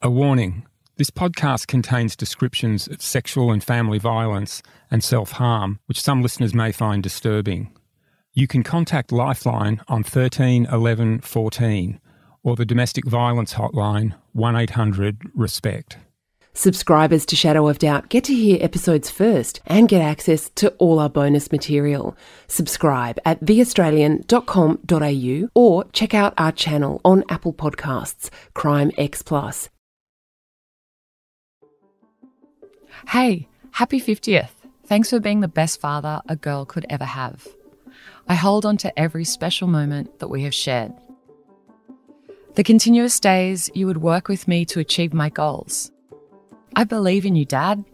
A warning. This podcast contains descriptions of sexual and family violence and self-harm, which some listeners may find disturbing. You can contact Lifeline on 13 11 14 or the domestic violence hotline 1-800-RESPECT. Subscribers to Shadow of Doubt get to hear episodes first and get access to all our bonus material. Subscribe at theaustralian.com.au or check out our channel on Apple Podcasts, Crime X Plus. Hey, happy 50th. Thanks for being the best father a girl could ever have. I hold on to every special moment that we have shared. The continuous days you would work with me to achieve my goals. I believe in you, Dad,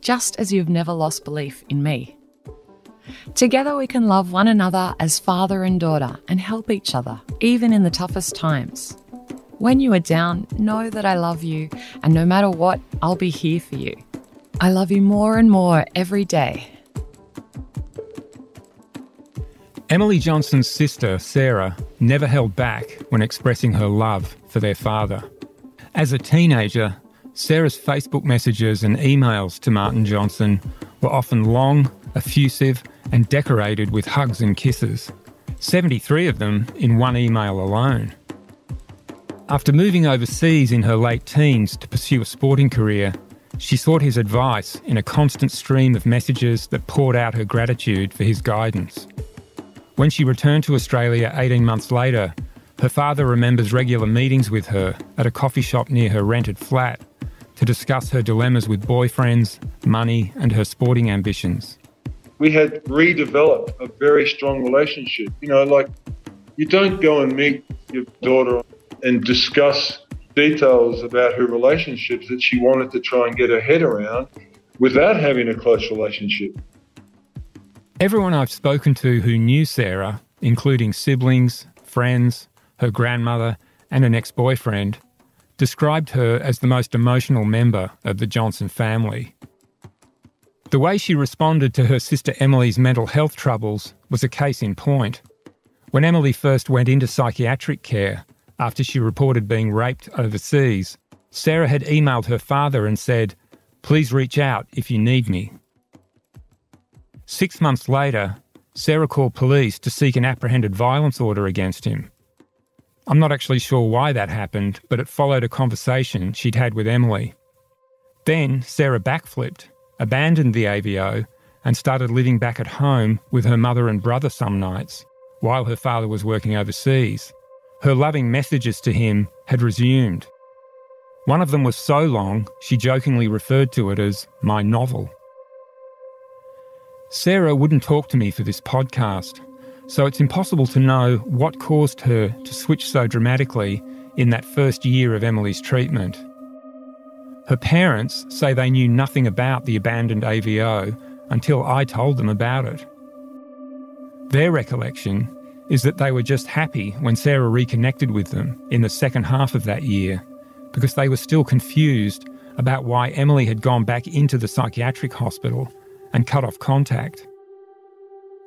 just as you've never lost belief in me. Together we can love one another as father and daughter and help each other, even in the toughest times. When you are down, know that I love you, and no matter what, I'll be here for you. I love you more and more every day. Emily Johnson's sister, Sarah, never held back when expressing her love for their father. As a teenager, Sarah's Facebook messages and emails to Martin Johnson were often long, effusive, and decorated with hugs and kisses, 73 of them in one email alone. After moving overseas in her late teens to pursue a sporting career, she sought his advice in a constant stream of messages that poured out her gratitude for his guidance. When she returned to Australia 18 months later, her father remembers regular meetings with her at a coffee shop near her rented flat to discuss her dilemmas with boyfriends, money, and her sporting ambitions. We had redeveloped a very strong relationship. You don't go and meet your daughter and discuss details about her relationships that she wanted to try and get her head around without having a close relationship. Everyone I've spoken to who knew Sarah, including siblings, friends, her grandmother, and an ex-boyfriend, described her as the most emotional member of the Johnson family. The way she responded to her sister Emily's mental health troubles was a case in point. When Emily first went into psychiatric care after she reported being raped overseas, Sarah had emailed her father and said, "Please reach out if you need me." 6 months later, Sarah called police to seek an apprehended violence order against him. I'm not actually sure why that happened, but it followed a conversation she'd had with Emily. Then Sarah backflipped, abandoned the AVO, and started living back at home with her mother and brother some nights, while her father was working overseas. Her loving messages to him had resumed. One of them was so long, she jokingly referred to it as my novel. Sarah wouldn't talk to me for this podcast, so it's impossible to know what caused her to switch so dramatically in that first year of Emily's treatment. Her parents say they knew nothing about the abandoned AVO until I told them about it. Their recollection is that they were just happy when Sarah reconnected with them in the second half of that year, because they were still confused about why Emily had gone back into the psychiatric hospital and cut off contact.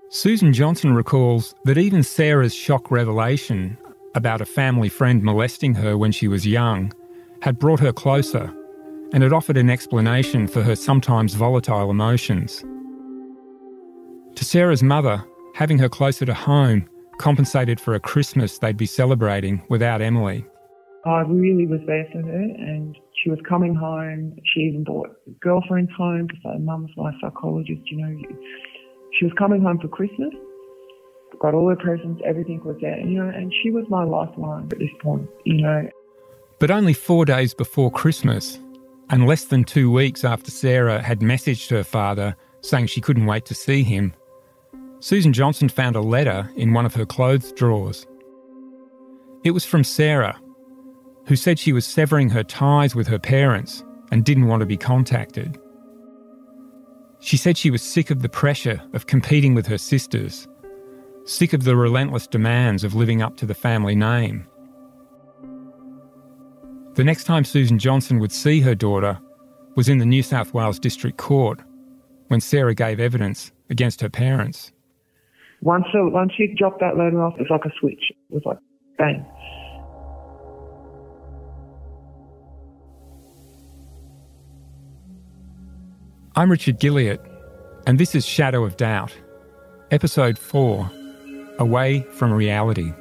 Susan Johnson recalls that even Sarah's shock revelation about a family friend molesting her when she was young had brought her closer, and it offered an explanation for her sometimes volatile emotions. To Sarah's mother, having her closer to home compensated for a Christmas they'd be celebrating without Emily. I really was there for her, and she was coming home. She even brought girlfriends home to say, Mum was my psychologist, She was coming home for Christmas, got all her presents, everything was there, and she was my lifeline at this point, But only 4 days before Christmas, and less than 2 weeks after Sarah had messaged her father saying she couldn't wait to see him, Susan Johnson found a letter in one of her clothes drawers. It was from Sarah, who said she was severing her ties with her parents and didn't want to be contacted. She said she was sick of the pressure of competing with her sisters, sick of the relentless demands of living up to the family name. The next time Susan Johnson would see her daughter was in the New South Wales District Court, when Sarah gave evidence against her parents. Once she dropped that letter off, it was like a switch. It was like, bang. I'm Richard Guilliatt, and this is Shadow of Doubt, Episode 4, Away from Reality.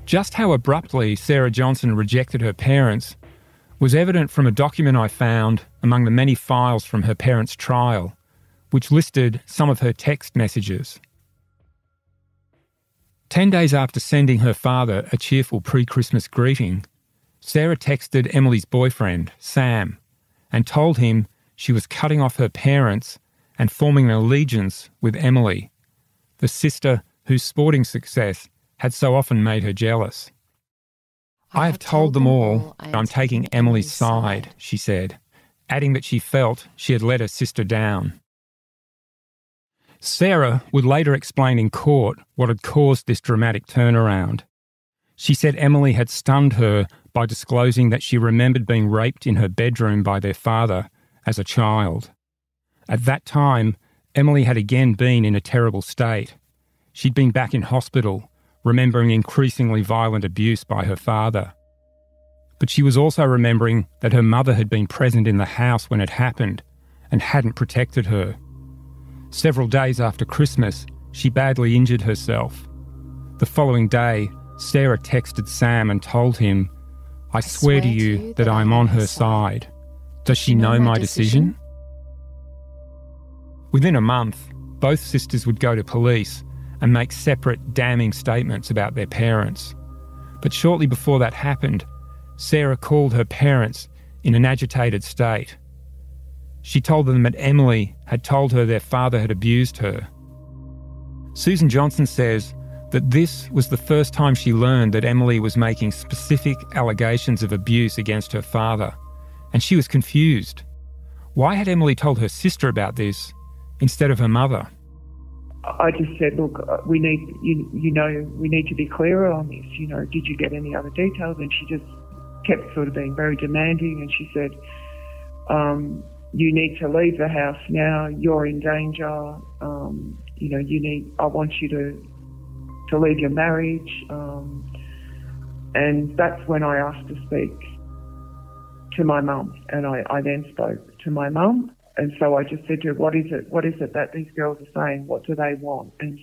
Just how abruptly Sarah Johnson rejected her parents was evident from a document I found among the many files from her parents' trial, which listed some of her text messages. 10 days after sending her father a cheerful pre-Christmas greeting, Sarah texted Emily's boyfriend, Sam, and told him she was cutting off her parents and forming an allegiance with Emily, the sister whose sporting success had so often made her jealous. I have told them all I'm taking Emily's side, she said, adding that she felt she had let her sister down. Sarah would later explain in court what had caused this dramatic turnaround. She said Emily had stunned her by disclosing that she remembered being raped in her bedroom by their father as a child. At that time, Emily had again been in a terrible state. She'd been back in hospital, remembering increasingly violent abuse by her father. But she was also remembering that her mother had been present in the house when it happened and hadn't protected her. Several days after Christmas, she badly injured herself. The following day, Sarah texted Sam and told him, I swear to you that I'm on her side. Does she know my decision? Within a month, both sisters would go to police and make separate damning statements about their parents. But shortly before that happened, Sarah called her parents in an agitated state. She told them that Emily had told her their father had abused her. Susan Johnson says that this was the first time she learned that Emily was making specific allegations of abuse against her father, and she was confused. Why had Emily told her sister about this instead of her mother? I just said, look, we need, we need to be clearer on this. Did you get any other details? And she just kept sort of being very demanding. And she said, you need to leave the house now. You're in danger. I want you to leave your marriage. And that's when I asked to speak to my mum. And I then spoke to my mum. And so I just said to her, what is it that these girls are saying? What do they want? And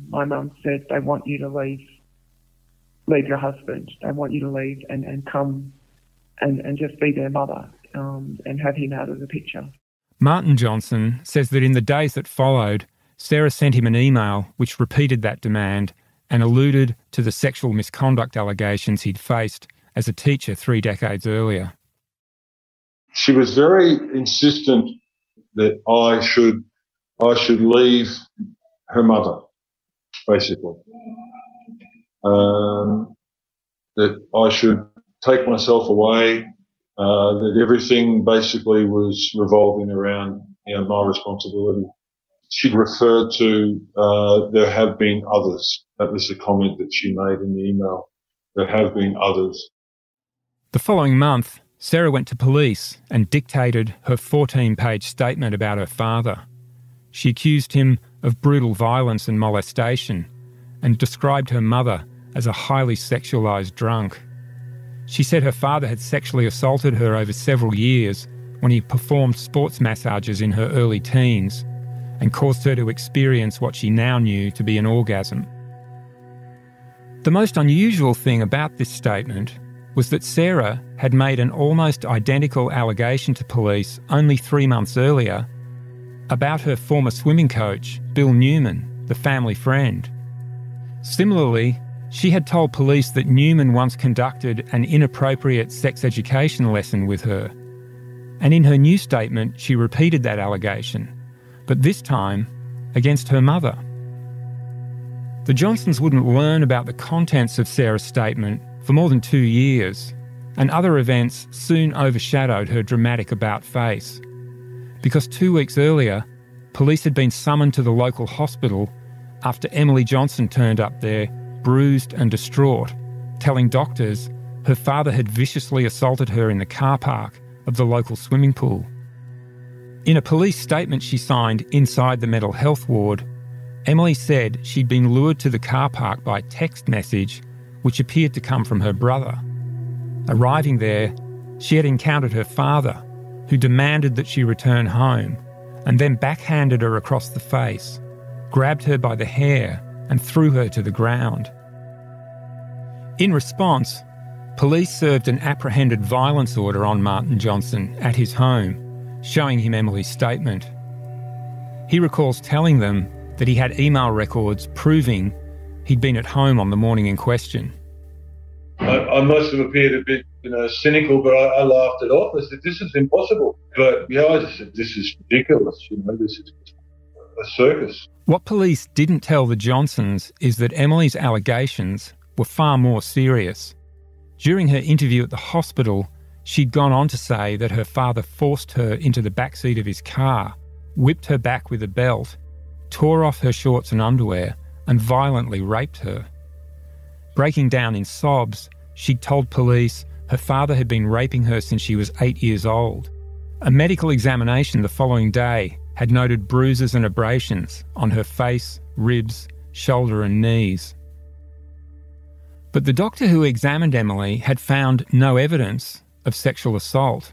my mum said, they want you to leave your husband. They want you to leave and come and just be their mother and have him out of the picture. Martin Johnson says that in the days that followed, Sarah sent him an email which repeated that demand and alluded to the sexual misconduct allegations he'd faced as a teacher 3 decades earlier. She was very insistent that I should leave her mother, basically. That I should take myself away, that everything basically was revolving around my responsibility. She referred to there have been others. That was the comment that she made in the email. There have been others. The following month, Sarah went to police and dictated her 14-page statement about her father. She accused him of brutal violence and molestation and described her mother as a highly sexualised drunk. She said her father had sexually assaulted her over several years when he performed sports massages in her early teens and caused her to experience what she now knew to be an orgasm. The most unusual thing about this statement was that Sarah had made an almost identical allegation to police only 3 months earlier about her former swimming coach, Bill Newman, the family friend. Similarly, she had told police that Newman once conducted an inappropriate sex education lesson with her. And in her new statement, she repeated that allegation, but this time against her mother. The Johnsons wouldn't learn about the contents of Sarah's statement for more than 2 years, and other events soon overshadowed her dramatic about-face. Because 2 weeks earlier, police had been summoned to the local hospital after Emily Johnson turned up there, bruised and distraught, telling doctors her father had viciously assaulted her in the car park of the local swimming pool. In a police statement she signed inside the mental health ward, Emily said she'd been lured to the car park by text message which appeared to come from her brother. Arriving there, she had encountered her father, who demanded that she return home, and then backhanded her across the face, grabbed her by the hair and threw her to the ground. In response, police served an apprehended violence order on Martin Johnson at his home, showing him Emily's statement. He recalls telling them that he had email records proving he'd been at home on the morning in question. I must have appeared a bit, cynical, but I laughed it off. I said, "This is impossible." But I just said, "This is ridiculous. This is a circus." What police didn't tell the Johnsons is that Emily's allegations were far more serious. During her interview at the hospital, she'd gone on to say that her father forced her into the backseat of his car, whipped her back with a belt, tore off her shorts and underwear, and violently raped her. Breaking down in sobs, she'd told police her father had been raping her since she was 8 years old. A medical examination the following day had noted bruises and abrasions on her face, ribs, shoulder and knees. But the doctor who examined Emily had found no evidence of sexual assault,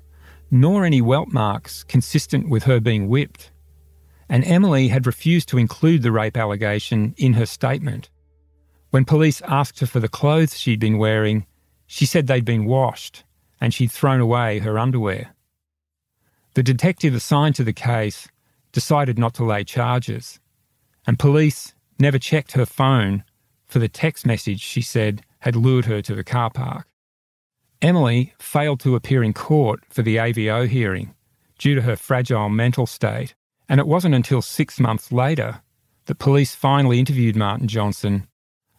nor any welt marks consistent with her being whipped. And Emily had refused to include the rape allegation in her statement. When police asked her for the clothes she'd been wearing, she said they'd been washed and she'd thrown away her underwear. The detective assigned to the case decided not to lay charges, and police never checked her phone for the text message she said had lured her to the car park. Emily failed to appear in court for the AVO hearing due to her fragile mental state, and it wasn't until 6 months later that police finally interviewed Martin Johnson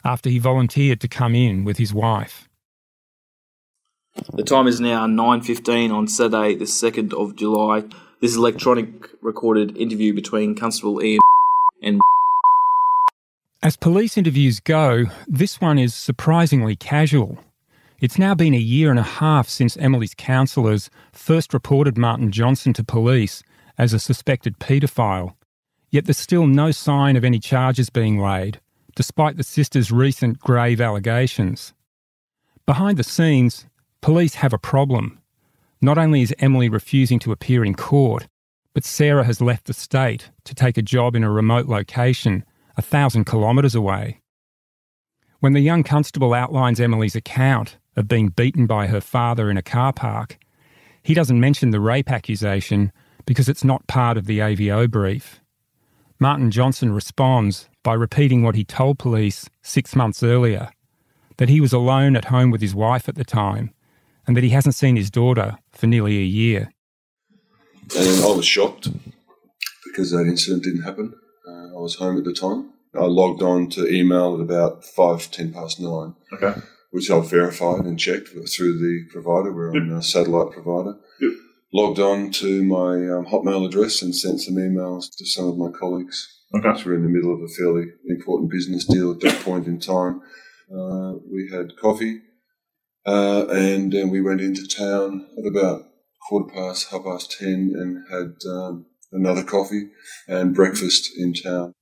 after he volunteered to come in with his wife. The time is now 9:15 on Saturday, the 2nd of July. This is electronic recorded interview between Constable Ian and... As police interviews go, this one is surprisingly casual. It's now been a year and a half since Emily's counsellors first reported Martin Johnson to police as a suspected paedophile, yet there's still no sign of any charges being laid, despite the sisters' recent grave allegations. Behind the scenes, police have a problem. Not only is Emily refusing to appear in court, but Sarah has left the state to take a job in a remote location 1,000 kilometres away. When the young constable outlines Emily's account of being beaten by her father in a car park, he doesn't mention the rape accusation because it's not part of the AVO brief. Martin Johnson responds by repeating what he told police 6 months earlier, that he was alone at home with his wife at the time and that he hasn't seen his daughter for nearly a year. And I was shocked because that incident didn't happen. I was home at the time. I logged on to email at about 10 past 9, Okay. which I've verified and checked through the provider. We're on a satellite provider. Yep. Logged on to my Hotmail address and sent some emails to some of my colleagues. Okay. We're in the middle of a fairly important business deal at that point in time. We had coffee and then we went into town at about 10:15 and had another coffee and breakfast in town.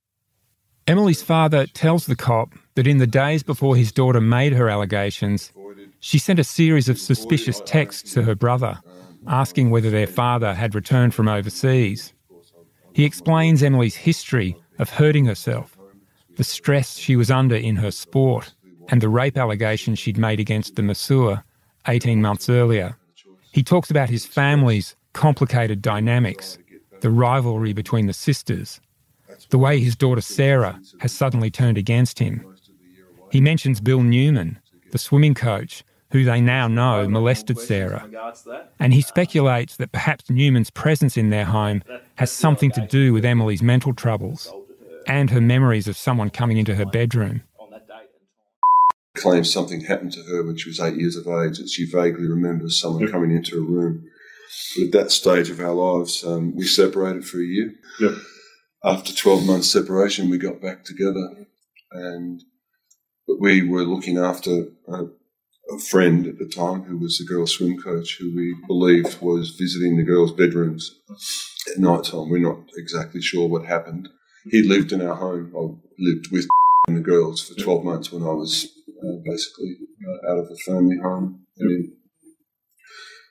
Emily's father tells the cop that in the days before his daughter made her allegations, she sent a series of suspicious texts to her brother, asking whether their father had returned from overseas. He explains Emily's history of hurting herself, the stress she was under in her sport, and the rape allegations she'd made against the masseur 18 months earlier. He talks about his family's complicated dynamics, the rivalry between the sisters, the way his daughter Sarah has suddenly turned against him. He mentions Bill Newman, the swimming coach, who they now know molested Sarah. And he speculates that perhaps Newman's presence in their home has something to do with Emily's mental troubles and her memories of someone coming into her bedroom. Claims something happened to her when she was 8 years of age, that she vaguely remembers someone coming into her room. But at that stage of our lives, we separated for a year. Yep. After 12 months separation, we got back together, but we were looking after a friend at the time who was the girls' swim coach, who we believed was visiting the girls' bedrooms at night time. We're not exactly sure what happened. He lived in our home. I lived with the girls for 12 months when I was basically out of the family home.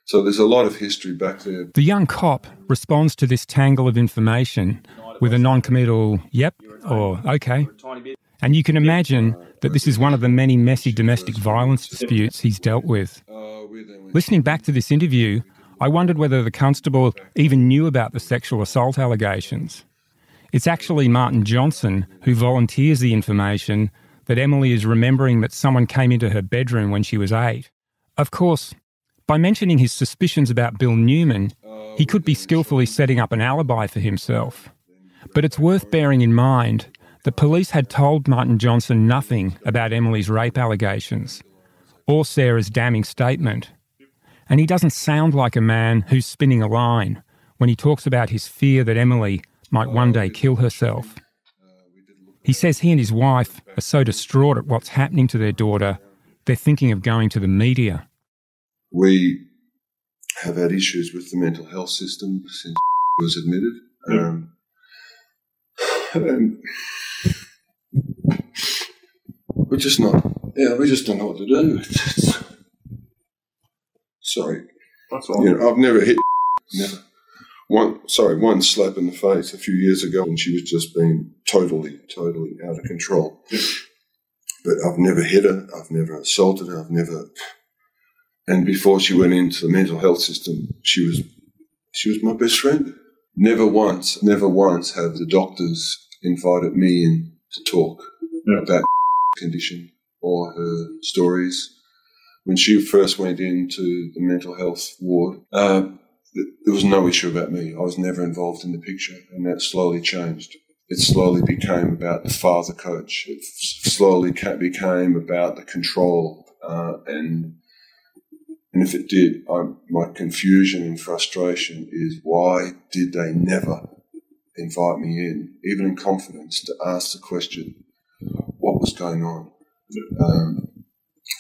So there's a lot of history back there. The young cop responds to this tangle of information with a non-committal yep or okay. And you can imagine that this is one of the many messy domestic violence disputes he's dealt with. Listening back to this interview, I wondered whether the constable even knew about the sexual assault allegations. It's actually Martin Johnson who volunteers the information that Emily is remembering that someone came into her bedroom when she was 8. Of course, by mentioning his suspicions about Bill Newman, he could be skillfully setting up an alibi for himself. But it's worth bearing in mind that police had told Martin Johnson nothing about Emily's rape allegations or Sarah's damning statement. And he doesn't sound like a man who's spinning a line when he talks about his fear that Emily might one day kill herself. He says he and his wife are so distraught at what's happening to their daughter, they're thinking of going to the media. We have had issues with the mental health system since it was admitted. And we just don't know what to do. Sorry. That's all. I've never hit never. One slap in the face a few years ago when she was just being totally out of control. But I've never hit her, I've never assaulted her, and before she went into the mental health system, she was my best friend. Never once have the doctors invited me in to talk about condition or her stories. When she first went into the mental health ward, there was no issue about me. I was never involved in the picture, and that slowly changed. It slowly became about the father coach. It slowly became about the control, and if it did, my confusion and frustration is why did they never invite me in, even in confidence, to ask the question, what was going on?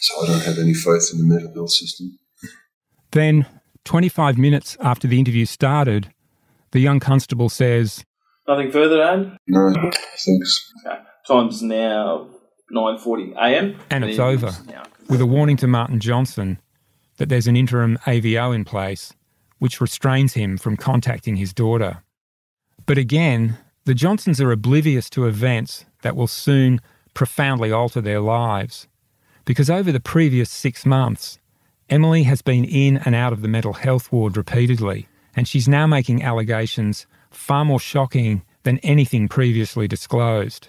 So I don't have any faith in the mental health system. Then, 25 minutes after the interview started, the young constable says, Nothing further to add? No, thanks. Okay. Time's now 9:40 a.m. and it's over, with a warning to Martin Johnson that there's an interim AVO in place which restrains him from contacting his daughter. But again, the Johnsons are oblivious to events that will soon profoundly alter their lives, because over the previous 6 months, Emily has been in and out of the mental health ward repeatedly, and she's now making allegations far more shocking than anything previously disclosed.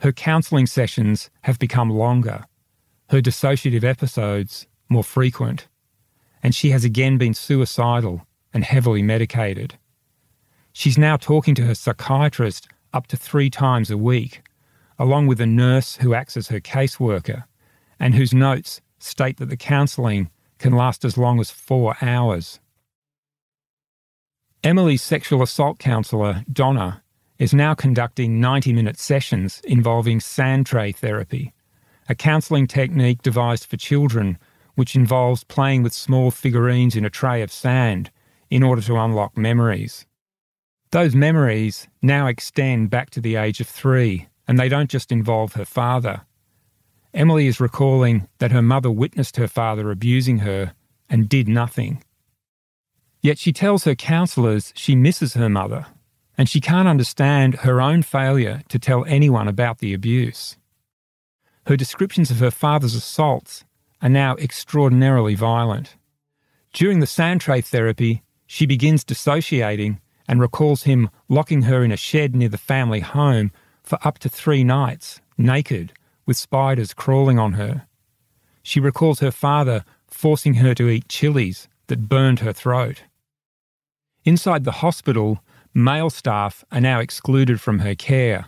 Her counselling sessions have become longer, her dissociative episodes more frequent, and she has again been suicidal and heavily medicated. She's now talking to her psychiatrist up to 3 times a week, along with a nurse who acts as her caseworker and whose notes state that the counselling can last as long as 4 hours. Emily's sexual assault counsellor, Donna, is now conducting 90-minute sessions involving sand tray therapy, a counselling technique devised for children which involves playing with small figurines in a tray of sand in order to unlock memories. Those memories now extend back to the age of 3, and they don't just involve her father. Emily is recalling that her mother witnessed her father abusing her and did nothing. Yet she tells her counsellors she misses her mother, and she can't understand her own failure to tell anyone about the abuse. Her descriptions of her father's assaults are now extraordinarily violent. During the sand tray therapy, she begins dissociating and recalls him locking her in a shed near the family home for up to 3 nights, naked, with spiders crawling on her. She recalls her father forcing her to eat chilies that burned her throat. Inside the hospital, male staff are now excluded from her care.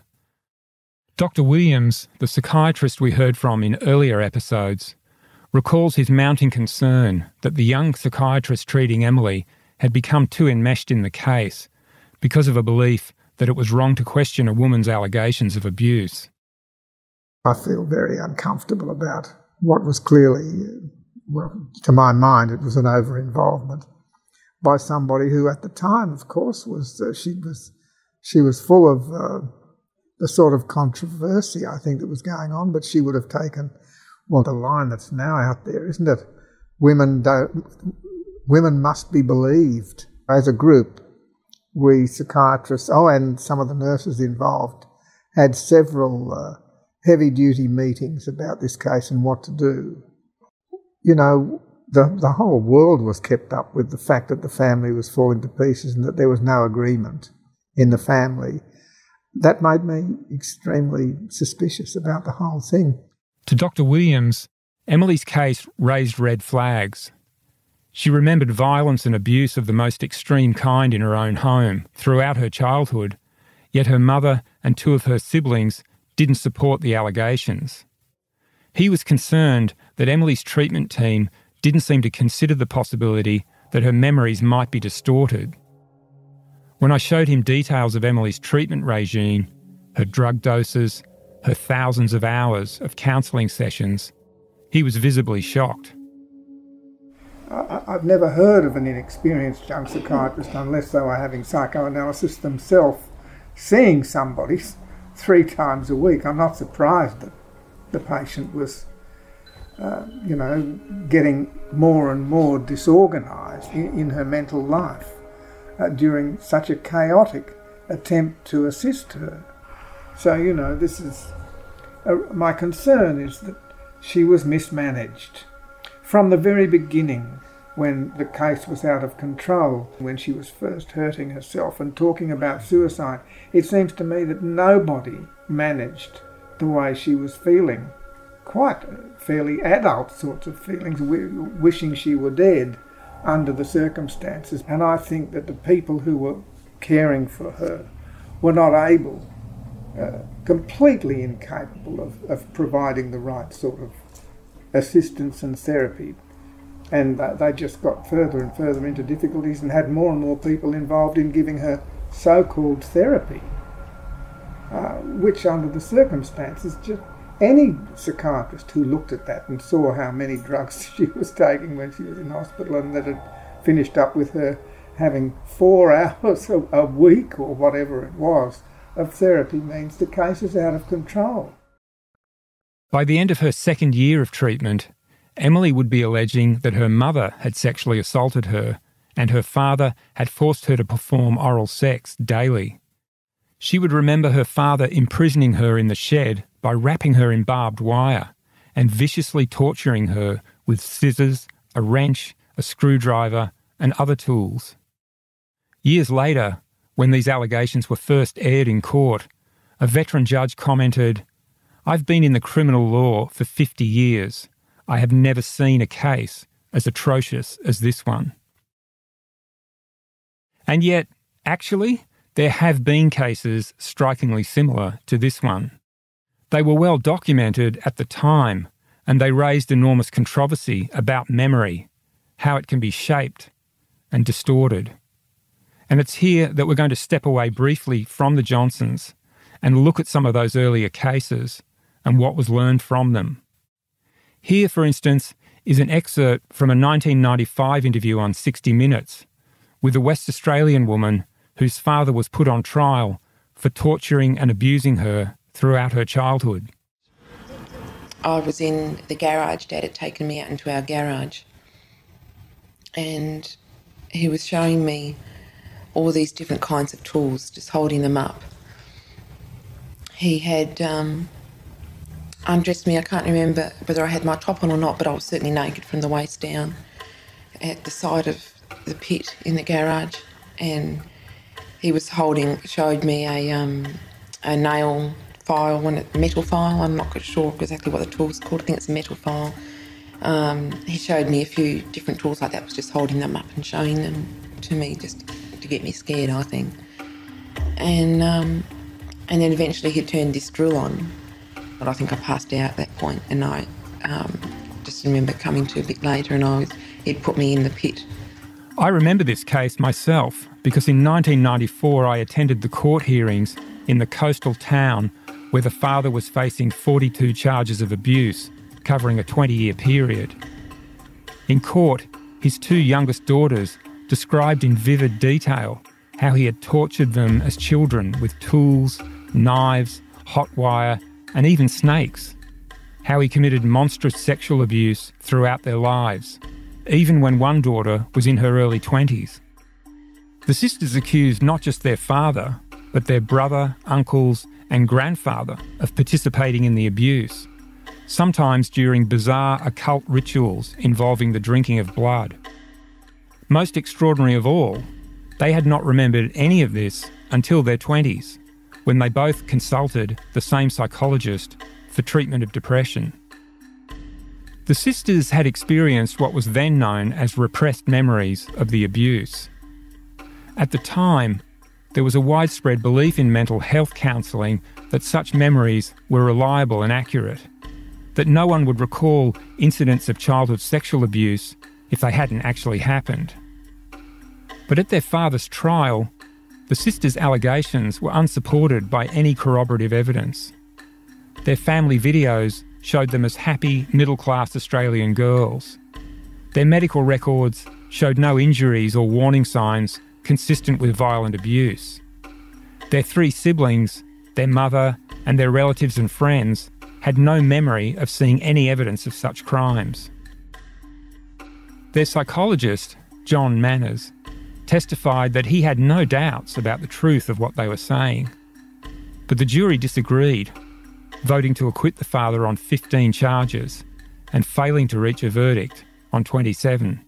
Dr. Williams, the psychiatrist we heard from in earlier episodes, recalls his mounting concern that the young psychiatrist treating Emily had become too enmeshed in the case because of a belief that it was wrong to question a woman's allegations of abuse. I feel very uncomfortable about what was clearly, well, to my mind, it was an over-involvement by somebody who at the time, of course, was she was full of the sort of controversy, I think, that was going on, but she would have taken, well, the line that's now out there, isn't it? Women must be believed. As a group, we psychiatrists, and some of the nurses involved, had several heavy-duty meetings about this case and what to do. You know, the whole world was kept up with the fact that the family was falling to pieces and that there was no agreement in the family. That made me extremely suspicious about the whole thing. To Dr. Williams, Emily's case raised red flags. She remembered violence and abuse of the most extreme kind in her own home throughout her childhood, yet her mother and two of her siblings didn't support the allegations. He was concerned that Emily's treatment team didn't seem to consider the possibility that her memories might be distorted. When I showed him details of Emily's treatment regime, her drug doses, her thousands of hours of counselling sessions, he was visibly shocked. I've never heard of an inexperienced young psychiatrist, unless they were having psychoanalysis themselves, seeing somebody 3 times a week. I'm not surprised that the patient was, getting more and more disorganised in her mental life during such a chaotic attempt to assist her. So, this is... my concern is that she was mismanaged. From the very beginning, when the case was out of control, when she was first hurting herself and talking about suicide, it seems to me that nobody managed the way she was feeling. Quite fairly adult sorts of feelings, wishing she were dead under the circumstances. And I think that the people who were caring for her were not able, completely incapable of providing the right sort of assistance and therapy. And they just got further and further into difficulties and had more and more people involved in giving her so-called therapy, which under the circumstances, just any psychiatrist who looked at that and saw how many drugs she was taking when she was in hospital and that it finished up with her having 4 hours a week or whatever it was of therapy means the case is out of control. By the end of her second year of treatment, Emily would be alleging that her mother had sexually assaulted her and her father had forced her to perform oral sex daily. She would remember her father imprisoning her in the shed by wrapping her in barbed wire and viciously torturing her with scissors, a wrench, a screwdriver and other tools. Years later, when these allegations were first aired in court, a veteran judge commented, "I've been in the criminal law for 50 years. I have never seen a case as atrocious as this one." And yet, actually, there have been cases strikingly similar to this one. They were well documented at the time, and they raised enormous controversy about memory, how it can be shaped and distorted. And it's here that we're going to step away briefly from the Johnsons and look at some of those earlier cases and what was learned from them. Here, for instance, is an excerpt from a 1995 interview on 60 Minutes with a West Australian woman whose father was put on trial for torturing and abusing her throughout her childhood. I was in the garage. Dad had taken me out into our garage and he was showing me all these different kinds of tools, just holding them up. He had undressed me. I can't remember whether I had my top on or not, but I was certainly naked from the waist down at the side of the pit in the garage, and he was showed me a nail file, a metal file. I'm not quite sure exactly what the tool's called. I think it's a metal file. He showed me a few different tools like that, was just holding them up and showing them to me just to get me scared, I think. And then eventually he turned this drill on, but I think I passed out at that point, and I just remember coming to a bit later and he'd put me in the pit. I remember this case myself because in 1994 I attended the court hearings in the coastal town where the father was facing 42 charges of abuse covering a 20-year period. In court, his 2 youngest daughters described in vivid detail how he had tortured them as children with tools, knives, hot wire, and even snakes. How he committed monstrous sexual abuse throughout their lives, even when one daughter was in her early 20s. The sisters accused not just their father, but their brother, uncles, and grandfather of participating in the abuse, sometimes during bizarre occult rituals involving the drinking of blood. Most extraordinary of all, they had not remembered any of this until their 20s, when they both consulted the same psychologist for treatment of depression. The sisters had experienced what was then known as repressed memories of the abuse. At the time, there was a widespread belief in mental health counselling that such memories were reliable and accurate, that no one would recall incidents of childhood sexual abuse if they hadn't actually happened. But at their father's trial, the sisters' allegations were unsupported by any corroborative evidence. Their family videos showed them as happy, middle-class Australian girls. Their medical records showed no injuries or warning signs consistent with violent abuse. Their 3 siblings, their mother, and their relatives and friends had no memory of seeing any evidence of such crimes. Their psychologist, John Manners, testified that he had no doubts about the truth of what they were saying. But the jury disagreed, voting to acquit the father on 15 charges and failing to reach a verdict on 27.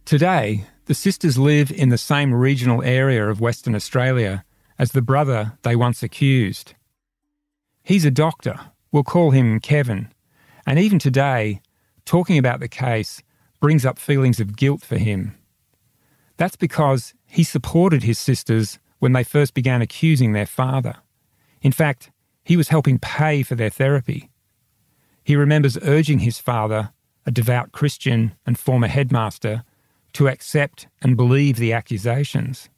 Today, the sisters live in the same regional area of Western Australia as the brother they once accused. He's a doctor, we'll call him Kevin, and even today, talking about the case brings up feelings of guilt for him. That's because he supported his sisters when they first began accusing their father. In fact, he was helping pay for their therapy. He remembers urging his father, a devout Christian and former headmaster, to accept and believe the accusations.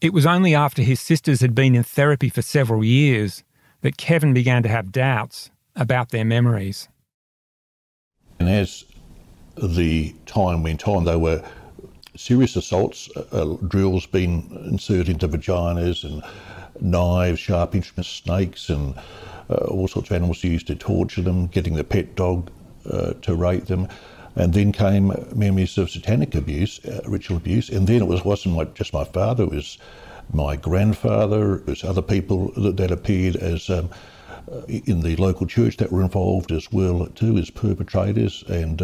It was only after his sisters had been in therapy for several years that Kevin began to have doubts about their memories. And as the time went on, there were serious assaults, drills being inserted into vaginas, and knives, sharp instruments, snakes, and all sorts of animals used to torture them, getting the pet dog to rape them. And then came memories of satanic abuse, ritual abuse, and then it wasn't just my father, it was my grandfather, it was other people that appeared as in the local church that were involved as well too as perpetrators, and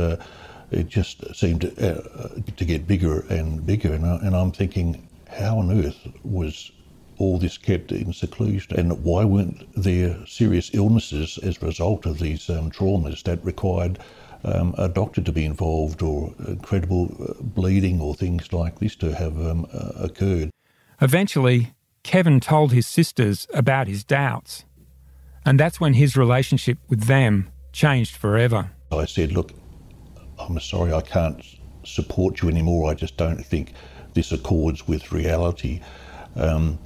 it just seemed to get bigger and bigger, and I'm thinking, how on earth was all this kept in seclusion, and why weren't there serious illnesses as a result of these traumas that required a doctor to be involved, or incredible bleeding or things like this to have occurred. Eventually, Kevin told his sisters about his doubts, and that's when his relationship with them changed forever. I said, look, I'm sorry, I can't support you anymore. I just don't think this accords with reality. And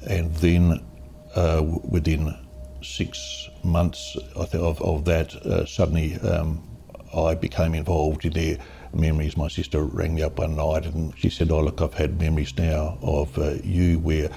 then within 6 months of that, suddenly I became involved in their memories. My sister rang me up one night and she said, oh look, I've had memories now of you where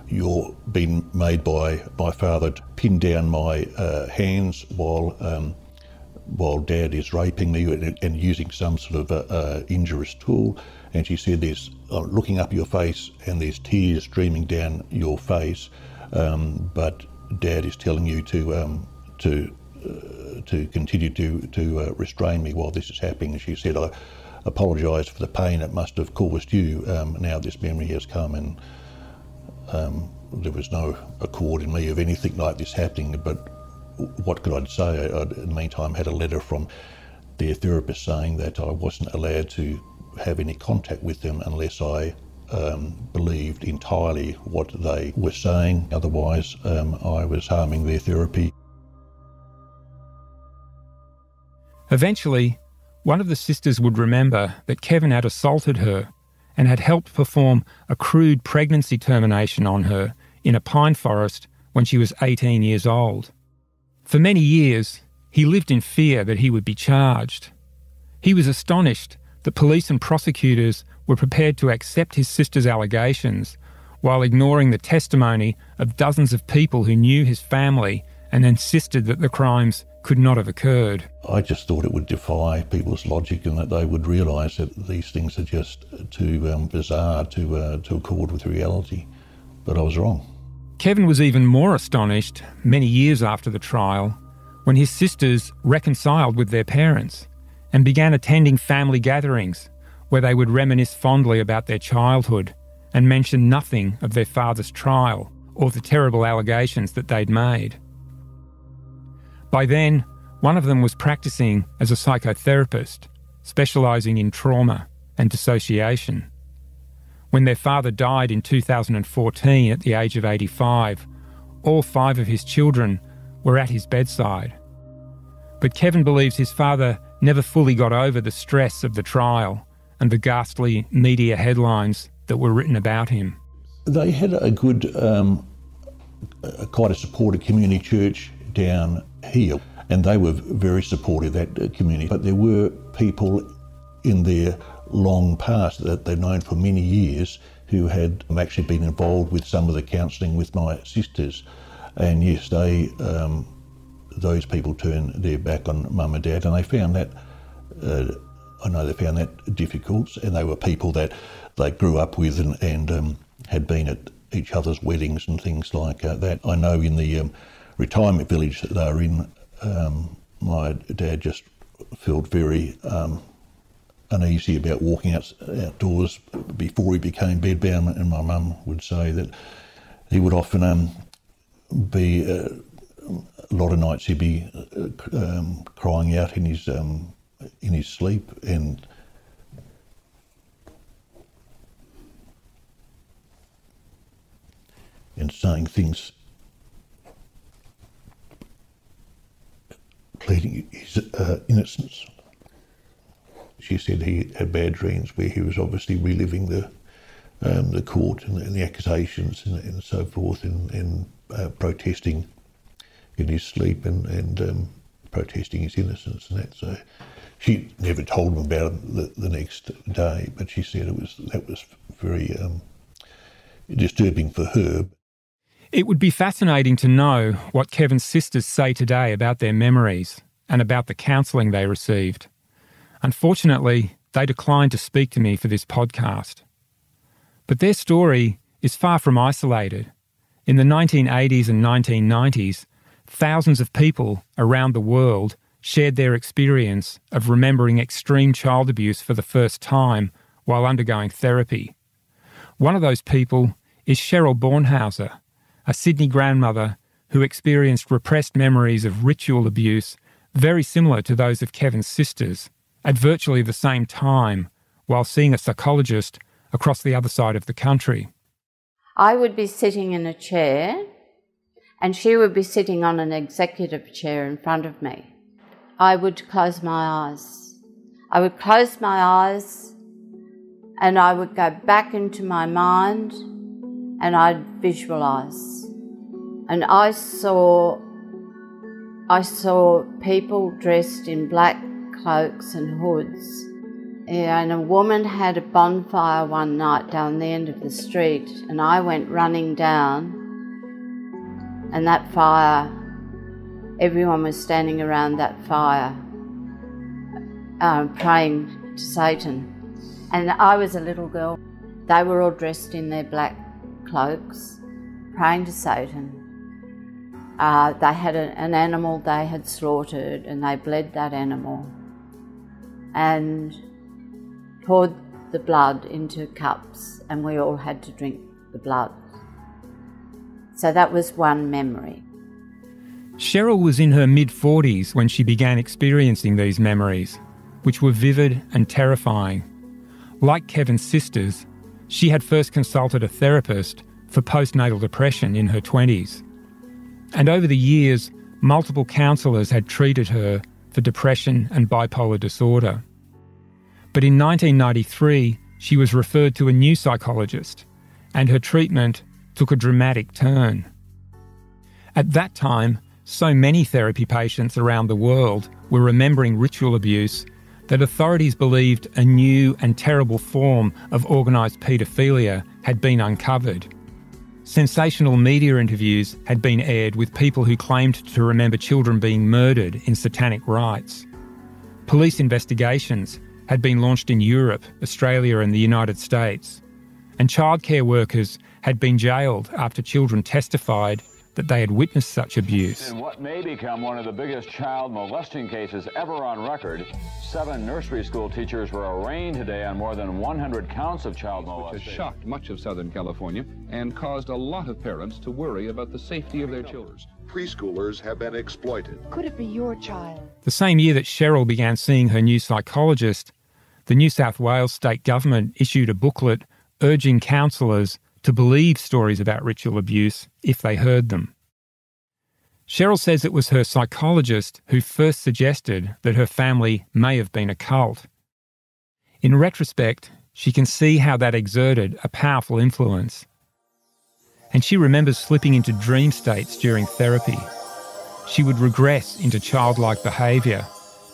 you're being made by my father to pin down my hands while Dad is raping me and using some sort of injurious tool. And she said, there's looking up your face and there's tears streaming down your face, but Dad is telling you to continue to restrain me while this is happening. And she said, I apologise for the pain it must have caused you. Now this memory has come, and there was no accord in me of anything like this happening, but what could I say? In the meantime, had a letter from their therapist saying that I wasn't allowed to have any contact with them unless I believed entirely what they were saying. Otherwise, I was harming their therapy. Eventually, one of the sisters would remember that Kevin had assaulted her and had helped perform a crude pregnancy termination on her in a pine forest when she was 18 years old. For many years, he lived in fear that he would be charged. He was astonished that police and prosecutors were prepared to accept his sister's allegations while ignoring the testimony of dozens of people who knew his family and insisted that the crimes could not have occurred. I just thought it would defy people's logic and that they would realise that these things are just too bizarre to accord with reality. But I was wrong. Kevin was even more astonished many years after the trial when his sisters reconciled with their parents and began attending family gatherings where they would reminisce fondly about their childhood and mention nothing of their father's trial or the terrible allegations that they'd made. By then, one of them was practicing as a psychotherapist, specialising in trauma and dissociation. When their father died in 2014 at the age of 85, all 5 of his children were at his bedside. But Kevin believes his father never fully got over the stress of the trial and the ghastly media headlines that were written about him. They had a good, quite a supportive community church down here, and they were very supportive of that community. But there were people in their long past that they've known for many years who had actually been involved with some of the counselling with my sisters. And yes, those people turned their back on mum and dad, and they found that, I know they found that difficult, and they were people that they grew up with and had been at each other's weddings and things like that. I know in the retirement village that they were in, my dad just felt very uneasy about walking outdoors before he became bedbound, and my mum would say that he would often be, a lot of nights he'd be crying out in his sleep and saying things, pleading his innocence. She said he had bad dreams where he was obviously reliving the court and the accusations and so forth, and protesting in his sleep and protesting his innocence and that. So she never told him about it the next day, but she said that was very disturbing for her. It would be fascinating to know what Kevin's sisters say today about their memories and about the counselling they received. Unfortunately, they declined to speak to me for this podcast. But their story is far from isolated. In the 1980s and 1990s, thousands of people around the world shared their experience of remembering extreme child abuse for the first time while undergoing therapy. One of those people is Cheryl Bornhauser, a Sydney grandmother who experienced repressed memories of ritual abuse very similar to those of Kevin's sisters at virtually the same time while seeing a psychologist across the other side of the country. I would be sitting in a chair and she would be sitting on an executive chair in front of me. I would close my eyes. I would close my eyes and I would go back into my mind and I'd visualise. And I saw people dressed in black cloaks and hoods. Yeah, and a woman had a bonfire one night down the end of the street, and I went running down, and that fire, everyone was standing around that fire, praying to Satan. And I was a little girl. They were all dressed in their black cloaks, praying to Satan. They had an animal they had slaughtered, and they bled that animal and poured the blood into cups, and we all had to drink the blood. So that was one memory. Cheryl was in her mid-40s when she began experiencing these memories, which were vivid and terrifying. Like Kevin's sisters, she had first consulted a therapist for postnatal depression in her 20s. And over the years, multiple counsellors had treated her for depression and bipolar disorder. But in 1993, she was referred to a new psychologist, and her treatment took a dramatic turn. At that time, so many therapy patients around the world were remembering ritual abuse that authorities believed a new and terrible form of organised paedophilia had been uncovered. Sensational media interviews had been aired with people who claimed to remember children being murdered in satanic rites. Police investigations had been launched in Europe, Australia and the United States, and childcare workers had been jailed after children testified that they had witnessed such abuse. In what may become one of the biggest child molesting cases ever on record, 7 nursery school teachers were arraigned today on more than 100 counts of child molestation. Which has shocked much of Southern California and caused a lot of parents to worry about the safety of their children. Preschoolers have been exploited. Could it be your child? The same year that Cheryl began seeing her new psychologist, the New South Wales state government issued a booklet urging counsellors to believe stories about ritual abuse if they heard them. Cheryl says it was her psychologist who first suggested that her family may have been a cult. In retrospect, she can see how that exerted a powerful influence. And she remembers slipping into dream states during therapy. She would regress into childlike behaviour,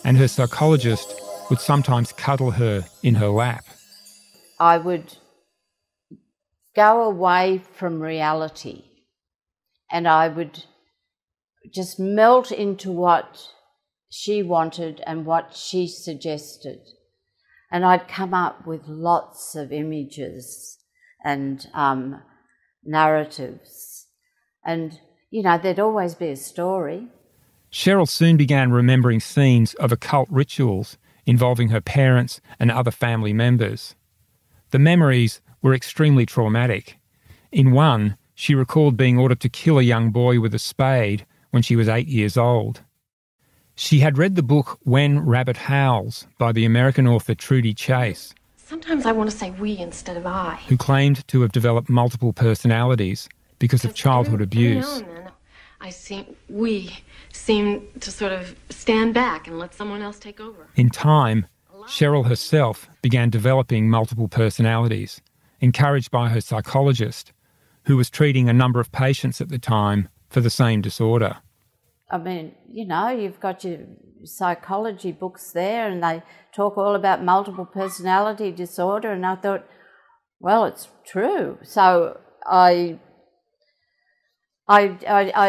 and her psychologist would sometimes cuddle her in her lap. I would go away from reality and I would just melt into what she wanted and what she suggested. And I'd come up with lots of images and narratives. And, you know, there'd always be a story. Cheryl soon began remembering scenes of occult rituals involving her parents and other family members. The memories were extremely traumatic. In one, she recalled being ordered to kill a young boy with a spade when she was 8 years old. She had read the book When Rabbit Howls by the American author Trudy Chase. Sometimes I want to say we instead of I. Who claimed to have developed multiple personalities because of childhood abuse. We seem to sort of stand back and let someone else take over. In time, Cheryl herself began developing multiple personalities, encouraged by her psychologist, who was treating a number of patients at the time for the same disorder. I mean, you know, you've got your psychology books there and they talk all about multiple personality disorder, and I thought, well, it's true. So I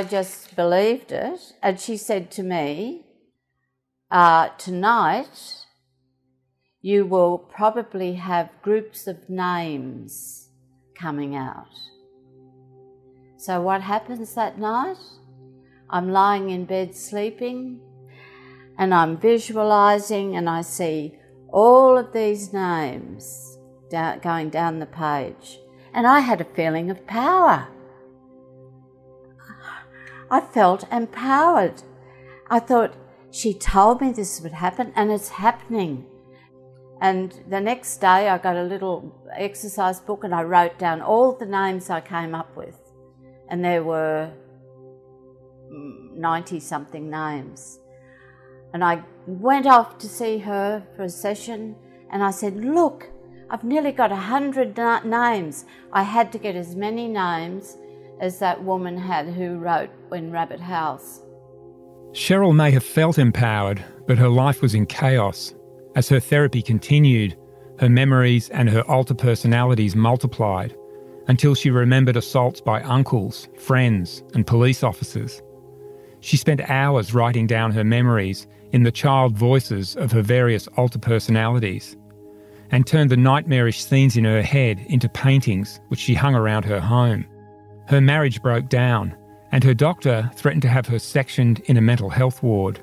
just believed it. And she said to me, tonight you will probably have groups of names coming out. So what happens that night? I'm lying in bed sleeping and I'm visualising and I see all of these names going down the page. And I had a feeling of power. I felt empowered. I thought, she told me this would happen and it's happening. And the next day I got a little exercise book and I wrote down all the names I came up with. And there were 90-something names. And I went off to see her for a session and I said, look, I've nearly got 100 names. I had to get as many names as that woman had who wrote When Rabbit Howls. Cheryl may have felt empowered, but her life was in chaos. As her therapy continued, her memories and her alter personalities multiplied until she remembered assaults by uncles, friends and police officers. She spent hours writing down her memories in the child voices of her various alter personalities and turned the nightmarish scenes in her head into paintings which she hung around her home. Her marriage broke down and her doctor threatened to have her sectioned in a mental health ward.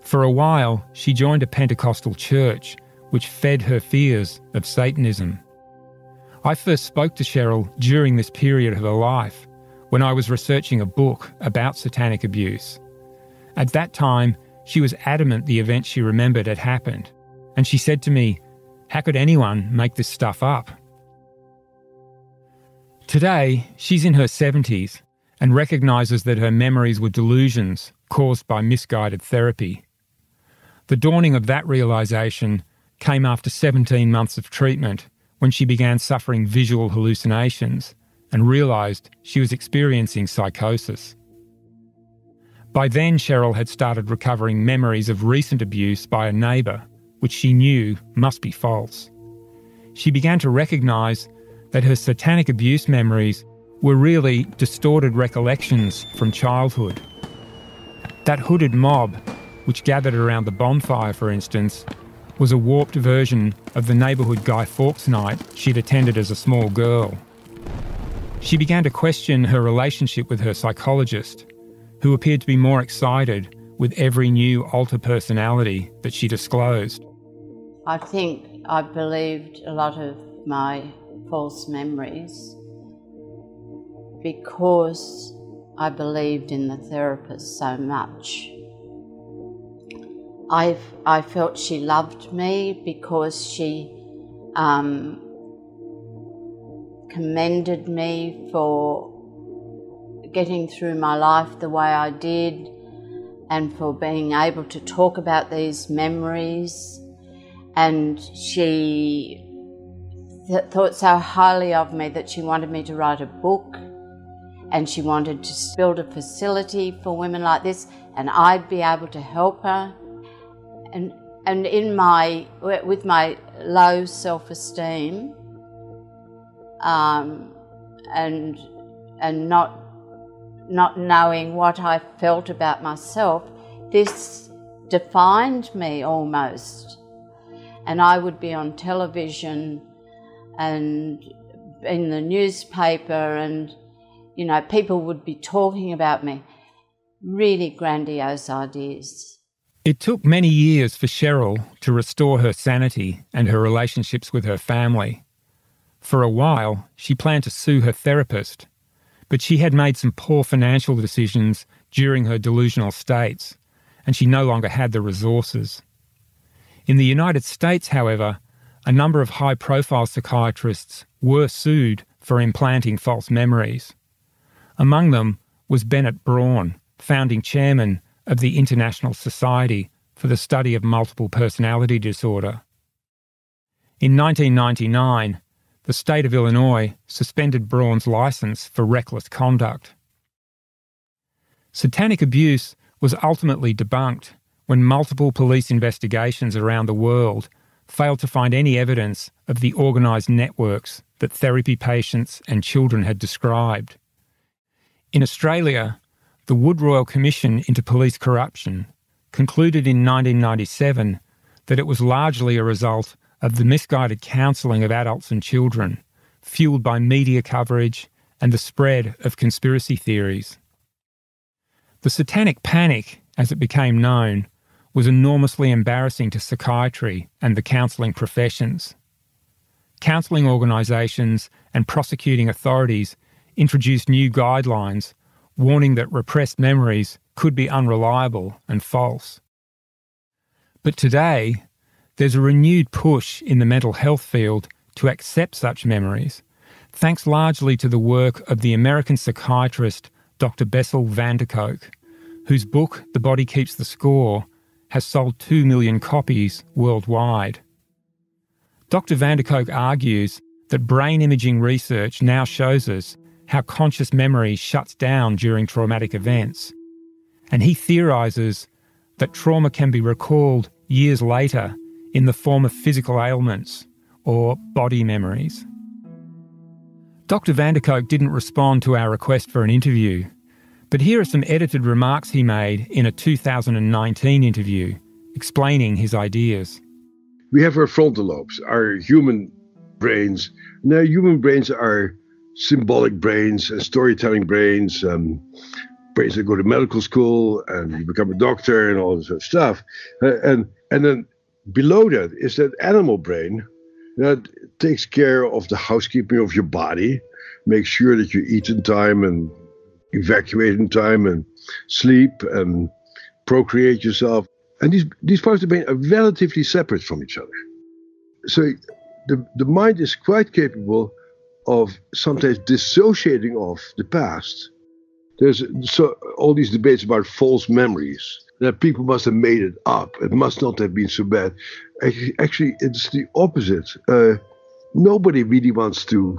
For a while, she joined a Pentecostal church which fed her fears of Satanism. I first spoke to Cheryl during this period of her life when I was researching a book about satanic abuse. At that time, she was adamant the event she remembered had happened, and she said to me, "How could anyone make this stuff up?" Today, she's in her 70s and recognises that her memories were delusions caused by misguided therapy. The dawning of that realisation came after 17 months of treatment, when she began suffering visual hallucinations and realised she was experiencing psychosis. By then, Cheryl had started recovering memories of recent abuse by a neighbour which she knew must be false. She began to recognise that her satanic abuse memories were really distorted recollections from childhood. That hooded mob, which gathered around the bonfire, for instance, was a warped version of the neighbourhood Guy Fawkes night she'd attended as a small girl. She began to question her relationship with her psychologist, who appeared to be more excited with every new alter personality that she disclosed. I think I believed a lot of my false memories because I believed in the therapist so much. I felt she loved me because she commended me for getting through my life the way I did and for being able to talk about these memories. And she thought so highly of me that she wanted me to write a book, and she wanted to build a facility for women like this, and I'd be able to help her. And with my low self-esteem, and not knowing what I felt about myself, this defined me almost. And I would be on television and in the newspaper, and people would be talking about me. Really grandiose ideas. It took many years for Cheryl to restore her sanity and her relationships with her family. For a while, she planned to sue her therapist, but she had made some poor financial decisions during her delusional states, and she no longer had the resources. In the United States, however, a number of high-profile psychiatrists were sued for implanting false memories. Among them was Bennett Braun, founding chairman of the International Society for the Study of Multiple Personality Disorder. In 1999, the state of Illinois suspended Braun's licence for reckless conduct. Satanic abuse was ultimately debunked when multiple police investigations around the world failed to find any evidence of the organised networks that therapy patients and children had described. In Australia, the Wood Royal Commission into Police Corruption concluded in 1997 that it was largely a result of the misguided counselling of adults and children, fuelled by media coverage and the spread of conspiracy theories. The satanic panic, as it became known, was enormously embarrassing to psychiatry and the counselling professions. Counselling organisations and prosecuting authorities introduced new guidelines warning that repressed memories could be unreliable and false. But today, there's a renewed push in the mental health field to accept such memories, thanks largely to the work of the American psychiatrist Dr. Bessel van der Kolk, whose book The Body Keeps the Score has sold 2 million copies worldwide. Dr. van der Kolk argues that brain imaging research now shows us how conscious memory shuts down during traumatic events, and he theorises that trauma can be recalled years later in the form of physical ailments or body memories. Dr. van der Kolk didn't respond to our request for an interview, but here are some edited remarks he made in a 2019 interview, explaining his ideas. We have our frontal lobes, our human brains. Now, human brains are symbolic brains and storytelling brains, brains that go to medical school and you become a doctor and all this sort of stuff. And then below that is that animal brain that takes care of the housekeeping of your body, makes sure that you eat in time and evacuate in time and sleep and procreate yourself. And these parts of the brain are relatively separate from each other. So the mind is quite capable of sometimes dissociating off the past. There's all these debates about false memories, that people must have made it up. It must not have been so bad. Actually, it's the opposite. Nobody really wants to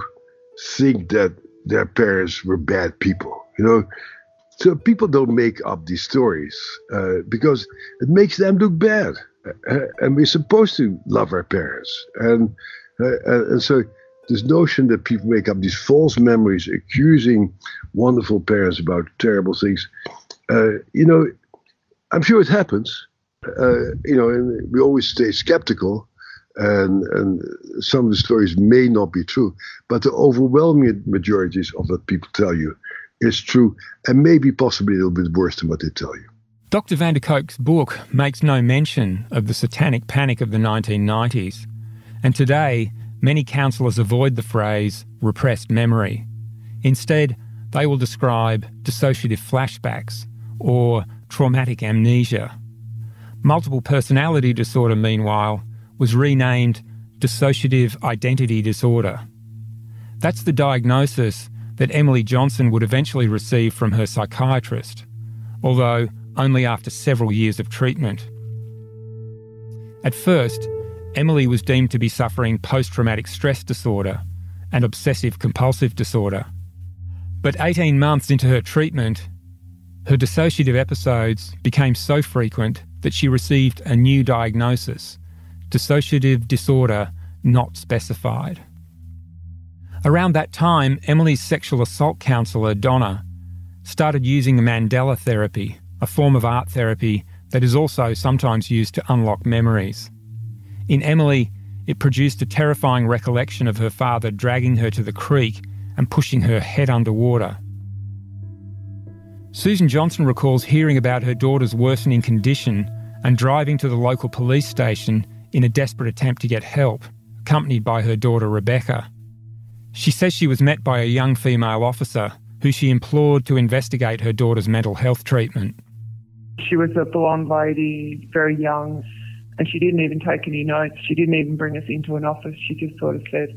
think that their parents were bad people, So people don't make up these stories because it makes them look bad. And we're supposed to love our parents. And so this notion that people make up these false memories, accusing wonderful parents about terrible things, I'm sure it happens, and we always stay skeptical, and some of the stories may not be true, but the overwhelming majorities of what people tell you is true, and maybe possibly a little bit worse than what they tell you. Dr. van der Kolk's book makes no mention of the satanic panic of the 1990s, and today many counsellors avoid the phrase repressed memory. Instead, they will describe dissociative flashbacks or traumatic amnesia. Multiple personality disorder, meanwhile, was renamed dissociative identity disorder. That's the diagnosis that Emily Johnson would eventually receive from her psychiatrist, although only after several years of treatment. At first, Emily was deemed to be suffering post-traumatic stress disorder and obsessive-compulsive disorder. But 18 months into her treatment, her dissociative episodes became so frequent that she received a new diagnosis, dissociative disorder not specified. Around that time, Emily's sexual assault counsellor, Donna, started using Mandela therapy, a form of art therapy that is also sometimes used to unlock memories. In Emily, it produced a terrifying recollection of her father dragging her to the creek and pushing her head underwater. Susan Johnson recalls hearing about her daughter's worsening condition and driving to the local police station in a desperate attempt to get help, accompanied by her daughter Rebecca. She says she was met by a young female officer who she implored to investigate her daughter's mental health treatment. She was a blonde lady, very young, and she didn't even take any notes. She didn't even bring us into an office. She just sort of said,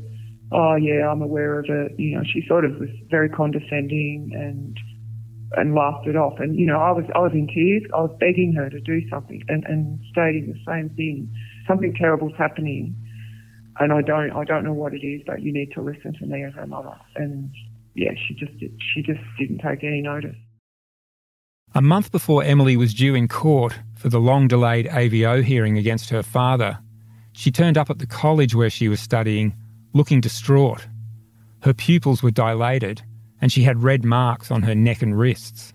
"Oh yeah, I'm aware of it." She sort of was very condescending and laughed it off. And I was in tears. I was begging her to do something and stating the same thing. Something terrible's happening, and I don't know what it is, but you need to listen to me as her mother. And yeah, she just didn't take any notice. A month before Emily was due in court for the long-delayed AVO hearing against her father, she turned up at the college where she was studying, looking distraught. Her pupils were dilated, and she had red marks on her neck and wrists.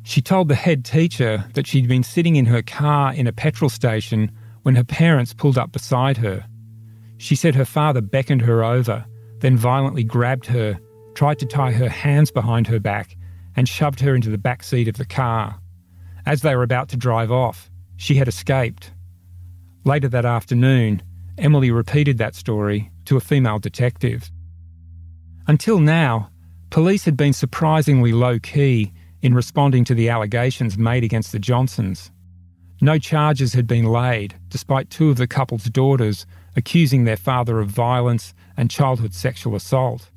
She told the head teacher that she'd been sitting in her car in a petrol station when her parents pulled up beside her. She said her father beckoned her over, then violently grabbed her, tried to tie her hands behind her back, and shoved her into the back seat of the car. As they were about to drive off, she had escaped. Later that afternoon, Emily repeated that story to a female detective. Until now, police had been surprisingly low-key in responding to the allegations made against the Johnsons. No charges had been laid, despite two of the couple's daughters accusing their father of violence and childhood sexual assault.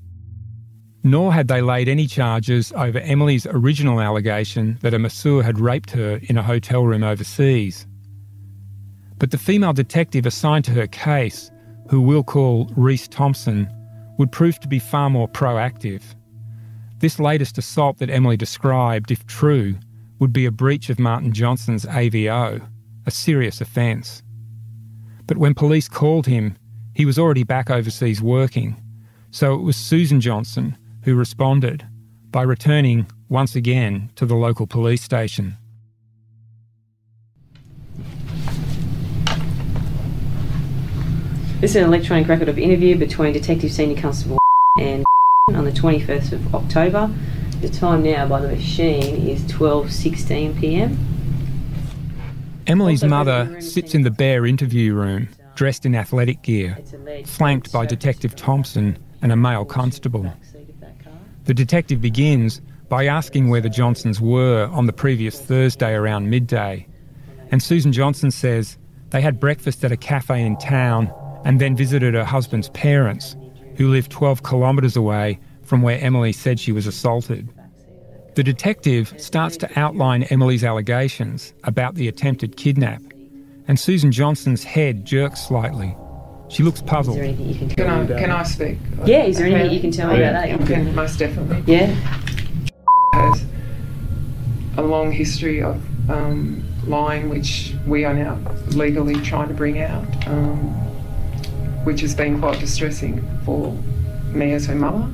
Nor had they laid any charges over Emily's original allegation that a masseur had raped her in a hotel room overseas. But the female detective assigned to her case, who we'll call Reese Thompson, would prove to be far more proactive. This latest assault that Emily described, if true, would be a breach of Martin Johnson's AVO, a serious offence. But when police called him, he was already back overseas working, so it was Susan Johnson who responded by returning once again to the local police station. This is an electronic record of interview between Detective Senior Constable and on the 21st of October. The time now by the machine is 12:16 p.m. Emily's mother sits in the bare interview room, dressed in athletic gear, flanked by Detective Thompson and a male constable. The detective begins by asking where the Johnsons were on the previous Thursday around midday, and Susan Johnson says they had breakfast at a cafe in town and then visited her husband's parents, who lived 12 kilometres away from where Emily said she was assaulted. The detective starts to outline Emily's allegations about the attempted kidnap, and Susan Johnson's head jerks slightly. She looks puzzled. Can I speak? Yeah, is there anything you can tell me about that? I can, most definitely. Yeah. Has a long history of lying, which we are now legally trying to bring out, which has been quite distressing for me as her mother,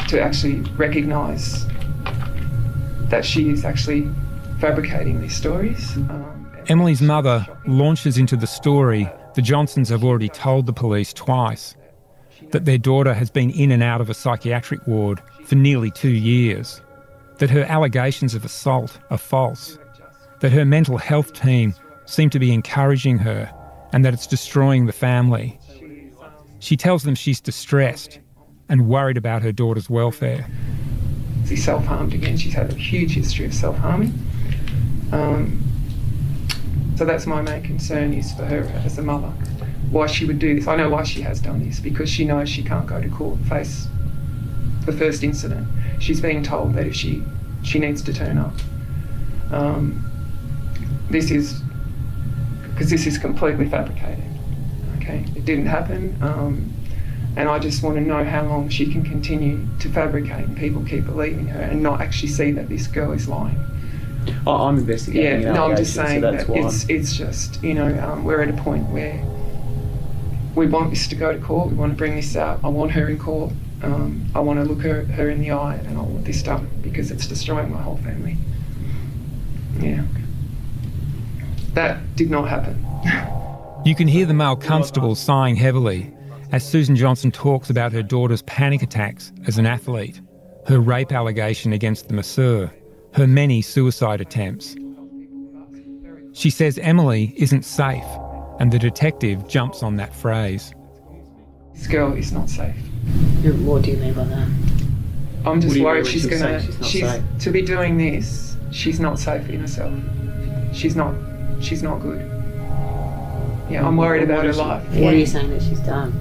to actually recognise that she is actually fabricating these stories. Emily's mother launches into the story the Johnsons have already told the police twice, that their daughter has been in and out of a psychiatric ward for nearly 2 years, that her allegations of assault are false, that her mental health team seem to be encouraging her and that it's destroying the family. She tells them she's distressed and worried about her daughter's welfare. She's self-harmed again. She's had a huge history of self-harming. So that's my main concern, is for her as a mother, why she would do this. I know why she has done this, because she knows she can't go to court and face the first incident. She's being told that if she needs to turn up. This is completely fabricated. Okay, it didn't happen, and I just want to know how long she can continue to fabricate and people keep believing her and not actually see that this girl is lying. I'm investigating. Yeah, no, I'm just saying that it's just, we're at a point where we want this to go to court. We want to bring this out. I want her in court. I want to look her in the eye, and I want this done because it's destroying my whole family. Yeah. That did not happen. You can hear the male constable sighing heavily as Susan Johnson talks about her daughter's panic attacks as an athlete, her rape allegation against the masseur, her many suicide attempts. She says Emily isn't safe, and the detective jumps on that phrase. This girl is not safe. What do you mean by that? I'm just worried she's to be doing this. She's not safe in herself. She's not good. Yeah, I'm worried about her life. What are you saying that she's done?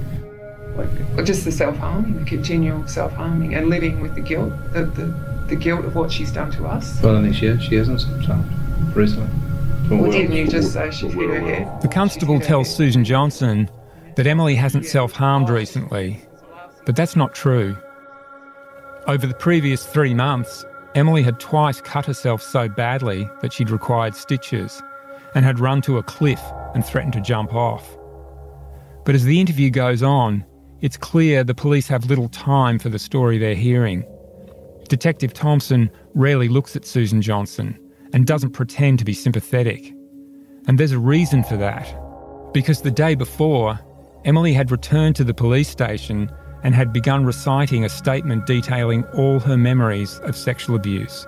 Just the self-harming, the continual self-harming, and living with the guilt, the guilt of what she's done to us. Well, I think she hasn't self-harmed recently. Well, didn't you just say she's hit her head? The constable tells Susan Johnson that Emily hasn't self-harmed recently, but that's not true. Over the previous 3 months, Emily had twice cut herself so badly that she'd required stitches and had run to a cliff and threatened to jump off. But as the interview goes on, it's clear the police have little time for the story they're hearing. Detective Thompson rarely looks at Susan Johnson and doesn't pretend to be sympathetic. And there's a reason for that. Because the day before, Emily had returned to the police station and had begun reciting a statement detailing all her memories of sexual abuse,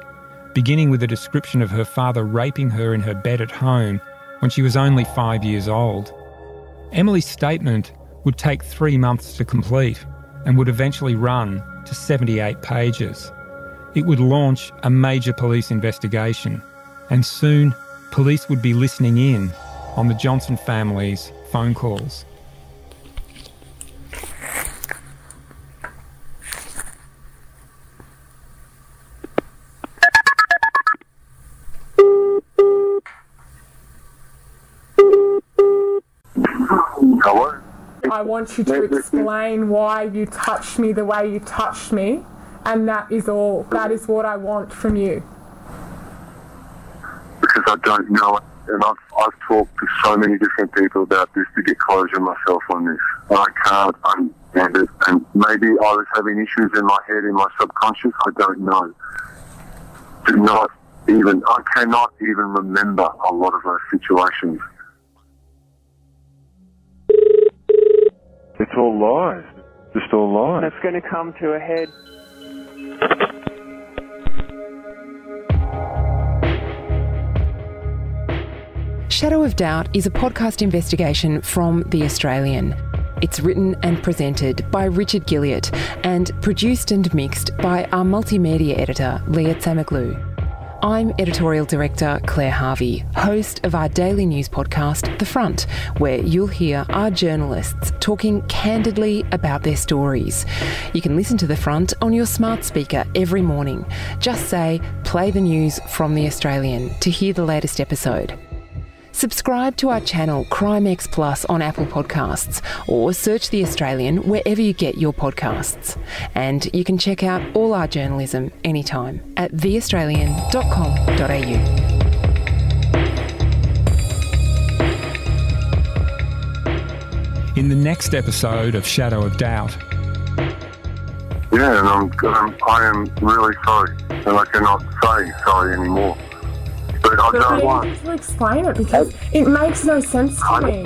beginning with a description of her father raping her in her bed at home when she was only 5 years old. Emily's statement would take 3 months to complete and would eventually run to 78 pages. It would launch a major police investigation, and soon police would be listening in on the Johnson family's phone calls. Hello? I want you to explain why you touched me the way you touched me, and that is all. That is what I want from you. Because I don't know it, and I've talked to so many different people about this to get closure myself on this. I can't understand it, and maybe I was having issues in my head, in my subconscious, I don't know. I cannot even remember a lot of those situations. It's all lies. Just all lies. It's going to come to a head. Shadow of Doubt is a podcast investigation from The Australian. It's written and presented by Richard Guilliatt and produced and mixed by our multimedia editor, Lia Tsamoglou. I'm Editorial Director Claire Harvey, host of our daily news podcast, The Front, where you'll hear our journalists talking candidly about their stories. You can listen to The Front on your smart speaker every morning. Just say, play the news from The Australian to hear the latest episode. Subscribe to our channel CrimeX Plus on Apple Podcasts or search The Australian wherever you get your podcasts. And you can check out all our journalism anytime at theaustralian.com.au. in the next episode of Shadow of Doubt. Yeah, and I am really sorry, and I cannot say sorry anymore. But I don't want to explain it because it makes no sense to me.